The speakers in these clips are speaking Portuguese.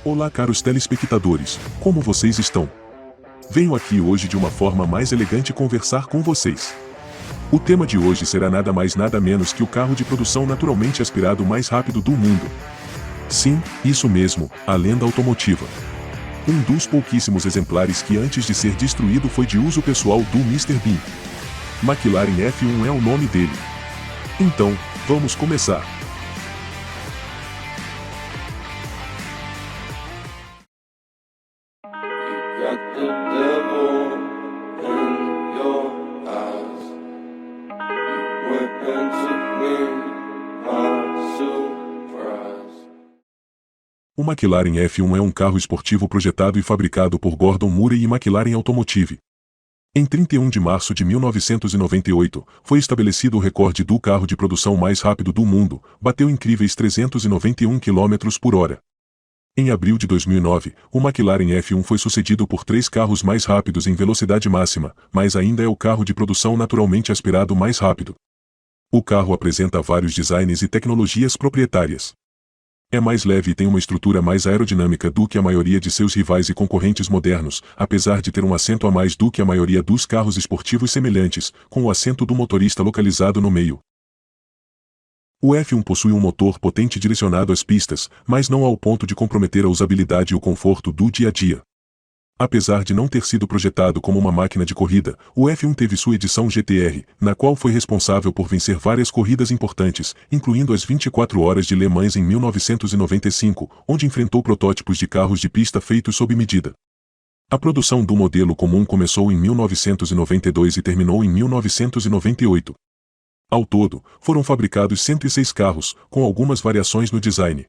Olá, caros telespectadores, como vocês estão? Venho aqui hoje de uma forma mais elegante conversar com vocês. O tema de hoje será nada mais nada menos que o carro de produção naturalmente aspirado mais rápido do mundo. Sim, isso mesmo, a lenda automotiva. Um dos pouquíssimos exemplares que antes de ser destruído foi de uso pessoal do Mr. Bean. McLaren F1 é o nome dele. Então, vamos começar. Got the devil in your eyes. You went and took me by surprise. O McLaren F1 é um carro esportivo projetado e fabricado por Gordon Murray e McLaren Automotive. Em 31 de março de 1998, foi estabelecido o recorde do carro de produção mais rápido do mundo, bateu incríveis 391 km/h. Em abril de 2009, o McLaren F1 foi sucedido por 3 carros mais rápidos em velocidade máxima, mas ainda é o carro de produção naturalmente aspirado mais rápido. O carro apresenta vários designs e tecnologias proprietárias. É mais leve e tem uma estrutura mais aerodinâmica do que a maioria de seus rivais e concorrentes modernos, apesar de ter um assento a mais do que a maioria dos carros esportivos semelhantes, com o assento do motorista localizado no meio. O F1 possui um motor potente direcionado às pistas, mas não ao ponto de comprometer a usabilidade e o conforto do dia a dia. Apesar de não ter sido projetado como uma máquina de corrida, o F1 teve sua edição GTR, na qual foi responsável por vencer várias corridas importantes, incluindo as 24 horas de Le Mans em 1995, onde enfrentou protótipos de carros de pista feitos sob medida. A produção do modelo comum começou em 1992 e terminou em 1998. Ao todo, foram fabricados 106 carros, com algumas variações no design.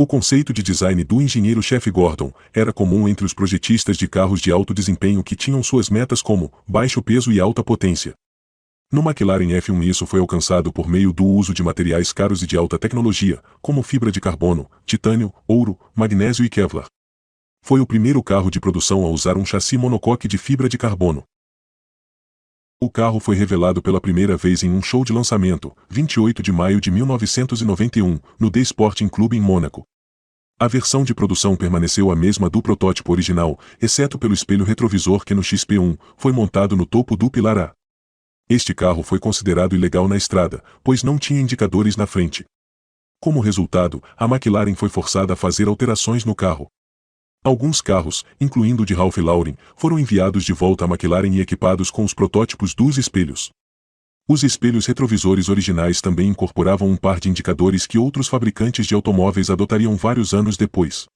O conceito de design do engenheiro-chefe Gordon era comum entre os projetistas de carros de alto desempenho que tinham suas metas como baixo peso e alta potência. No McLaren F1 isso foi alcançado por meio do uso de materiais caros e de alta tecnologia, como fibra de carbono, titânio, ouro, magnésio e Kevlar. Foi o primeiro carro de produção a usar um chassi monocoque de fibra de carbono. O carro foi revelado pela primeira vez em um show de lançamento, 28 de maio de 1991, no The Sporting Club em Mônaco. A versão de produção permaneceu a mesma do protótipo original, exceto pelo espelho retrovisor que no XP1 foi montado no topo do pilar A. Este carro foi considerado ilegal na estrada, pois não tinha indicadores na frente. Como resultado, a McLaren foi forçada a fazer alterações no carro. Alguns carros, incluindo o de Ralph Lauren, foram enviados de volta à McLaren e equipados com os protótipos dos espelhos. Os espelhos retrovisores originais também incorporavam um par de indicadores que outros fabricantes de automóveis adotariam vários anos depois.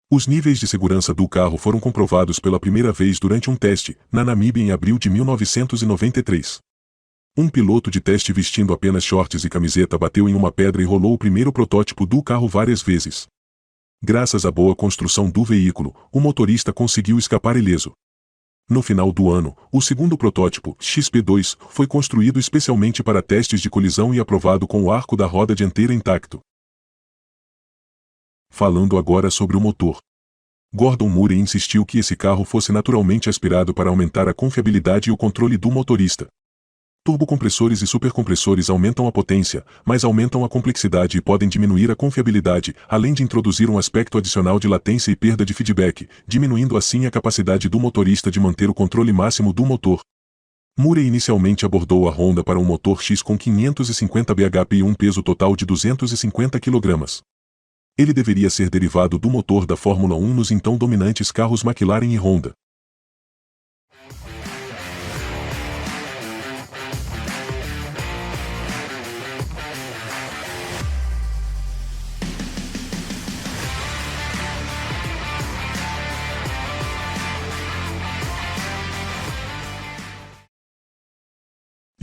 Os níveis de segurança do carro foram comprovados pela primeira vez durante um teste, na Namíbia em abril de 1993. Um piloto de teste vestindo apenas shorts e camiseta bateu em uma pedra e rolou o primeiro protótipo do carro várias vezes. Graças à boa construção do veículo, o motorista conseguiu escapar ileso. No final do ano, o segundo protótipo, XP2, foi construído especialmente para testes de colisão e aprovado com o arco da roda dianteira intacto. Falando agora sobre o motor. Gordon Murray insistiu que esse carro fosse naturalmente aspirado para aumentar a confiabilidade e o controle do motorista. Turbocompressores e supercompressores aumentam a potência, mas aumentam a complexidade e podem diminuir a confiabilidade, além de introduzir um aspecto adicional de latência e perda de feedback, diminuindo assim a capacidade do motorista de manter o controle máximo do motor. Murray inicialmente abordou a Honda para um motor X com 550 bhp e um peso total de 250 kg. Ele deveria ser derivado do motor da Fórmula 1 nos então dominantes carros McLaren e Honda.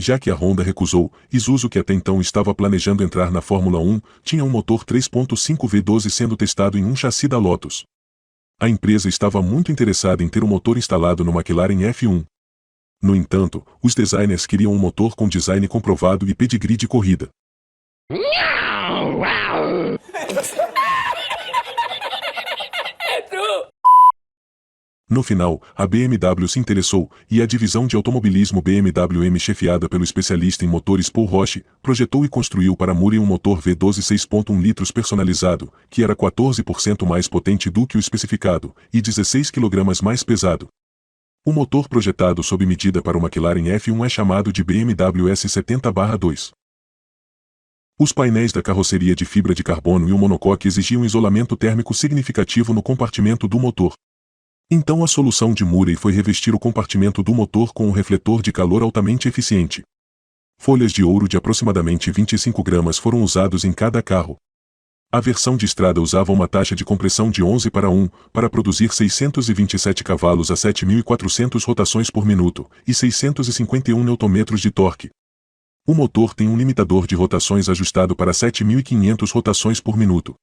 já que a Honda recusou. Isuzu, que até então estava planejando entrar na Fórmula 1, tinha um motor 3.5 V12 sendo testado em um chassi da Lotus. A empresa estava muito interessada em ter o motor instalado no McLaren F1. No entanto, os designers queriam um motor com design comprovado e pedigree de corrida. No final, a BMW se interessou, e a divisão de automobilismo BMW M, chefiada pelo especialista em motores Paul Roche, projetou e construiu para a Murray um motor V12 6.1 litros personalizado, que era 14% mais potente do que o especificado, e 16 kg mais pesado. O motor projetado sob medida para o McLaren F1 é chamado de BMW S70/2. Os painéis da carroceria de fibra de carbono e o monocoque exigiam isolamento térmico significativo no compartimento do motor. Então a solução de Murray foi revestir o compartimento do motor com um refletor de calor altamente eficiente. Folhas de ouro de aproximadamente 25 gramas foram usados em cada carro. A versão de estrada usava uma taxa de compressão de 11:1, para produzir 627 cavalos a 7.400 rotações por minuto, e 651 Nm de torque. O motor tem um limitador de rotações ajustado para 7.500 rotações por minuto.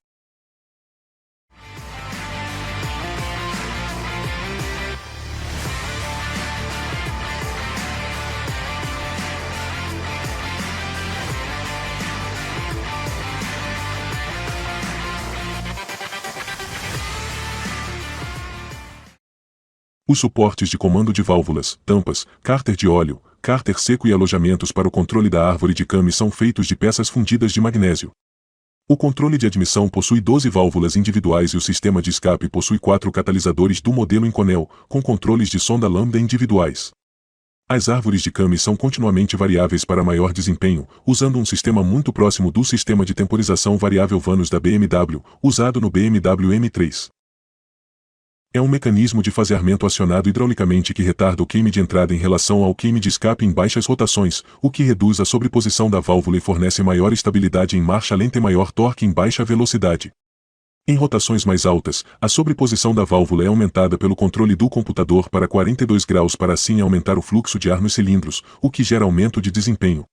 Os suportes de comando de válvulas, tampas, cárter de óleo, cárter seco e alojamentos para o controle da árvore de came são feitos de peças fundidas de magnésio. O controle de admissão possui 12 válvulas individuais e o sistema de escape possui 4 catalisadores do modelo Inconel, com controles de sonda lambda individuais. As árvores de came são continuamente variáveis para maior desempenho, usando um sistema muito próximo do sistema de temporização variável Vanos da BMW, usado no BMW M3. É um mecanismo de faseamento acionado hidraulicamente que retarda o queime de entrada em relação ao queime de escape em baixas rotações, o que reduz a sobreposição da válvula e fornece maior estabilidade em marcha lenta e maior torque em baixa velocidade. Em rotações mais altas, a sobreposição da válvula é aumentada pelo controle do computador para 42 graus para assim aumentar o fluxo de ar nos cilindros, o que gera aumento de desempenho.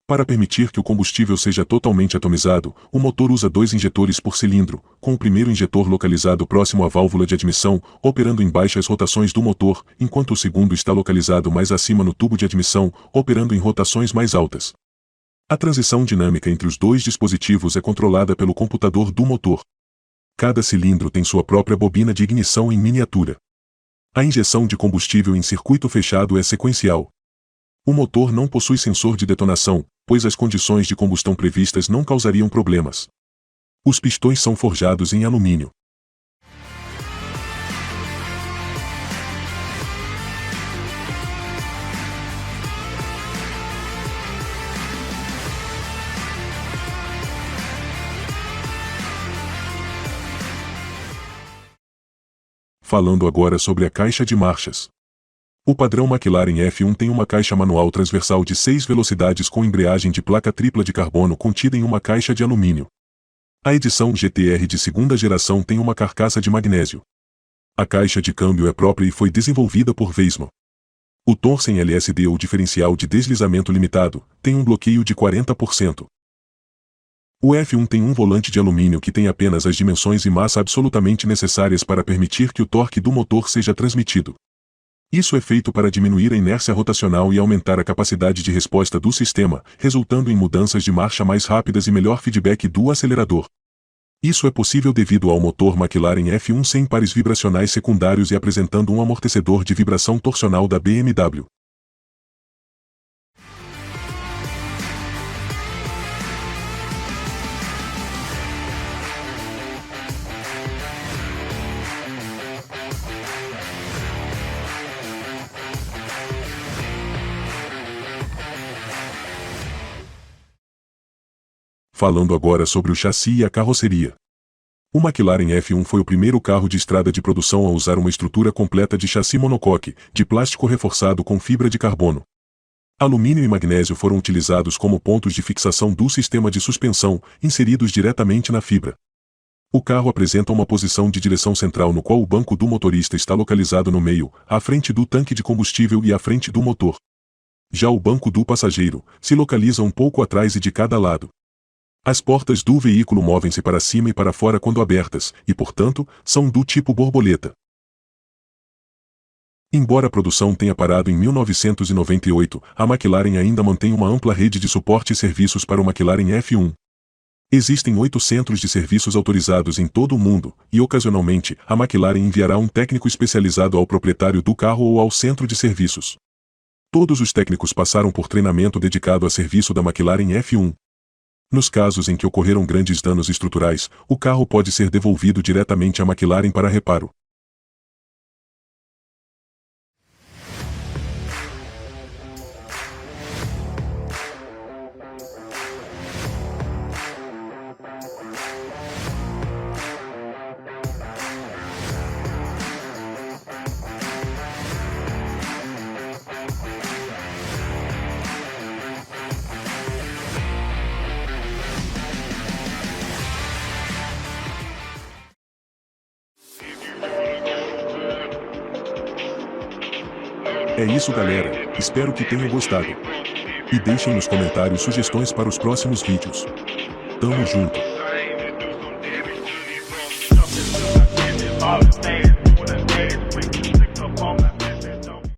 Para permitir que o combustível seja totalmente atomizado, o motor usa 2 injetores por cilindro, com o primeiro injetor localizado próximo à válvula de admissão, operando em baixas rotações do motor, enquanto o segundo está localizado mais acima no tubo de admissão, operando em rotações mais altas. A transição dinâmica entre os dois dispositivos é controlada pelo computador do motor. Cada cilindro tem sua própria bobina de ignição em miniatura. A injeção de combustível em circuito fechado é sequencial. O motor não possui sensor de detonação, pois as condições de combustão previstas não causariam problemas. Os pistões são forjados em alumínio. Falando agora sobre a caixa de marchas. O padrão McLaren F1 tem uma caixa manual transversal de 6 velocidades com embreagem de placa tripla de carbono contida em uma caixa de alumínio. A edição GTR de segunda geração tem uma carcaça de magnésio. A caixa de câmbio é própria e foi desenvolvida por Weissman. O Torsen LSD ou diferencial de deslizamento limitado tem um bloqueio de 40%. O F1 tem um volante de alumínio que tem apenas as dimensões e massa absolutamente necessárias para permitir que o torque do motor seja transmitido. Isso é feito para diminuir a inércia rotacional e aumentar a capacidade de resposta do sistema, resultando em mudanças de marcha mais rápidas e melhor feedback do acelerador. Isso é possível devido ao motor McLaren F1 sem pares vibracionais secundários e apresentando um amortecedor de vibração torsional da BMW. Falando agora sobre o chassi e a carroceria. O McLaren F1 foi o primeiro carro de estrada de produção a usar uma estrutura completa de chassi monocoque, de plástico reforçado com fibra de carbono. Alumínio e magnésio foram utilizados como pontos de fixação do sistema de suspensão, inseridos diretamente na fibra. O carro apresenta uma posição de direção central no qual o banco do motorista está localizado no meio, à frente do tanque de combustível e à frente do motor. Já o banco do passageiro se localiza um pouco atrás e de cada lado. As portas do veículo movem-se para cima e para fora quando abertas, e portanto, são do tipo borboleta. Embora a produção tenha parado em 1998, a McLaren ainda mantém uma ampla rede de suporte e serviços para o McLaren F1. Existem 8 centros de serviços autorizados em todo o mundo, e ocasionalmente, a McLaren enviará um técnico especializado ao proprietário do carro ou ao centro de serviços. Todos os técnicos passaram por treinamento dedicado a serviço da McLaren F1. Nos casos em que ocorreram grandes danos estruturais, o carro pode ser devolvido diretamente à McLaren para reparo. É isso, galera, espero que tenham gostado. E deixem nos comentários sugestões para os próximos vídeos. Tamo junto!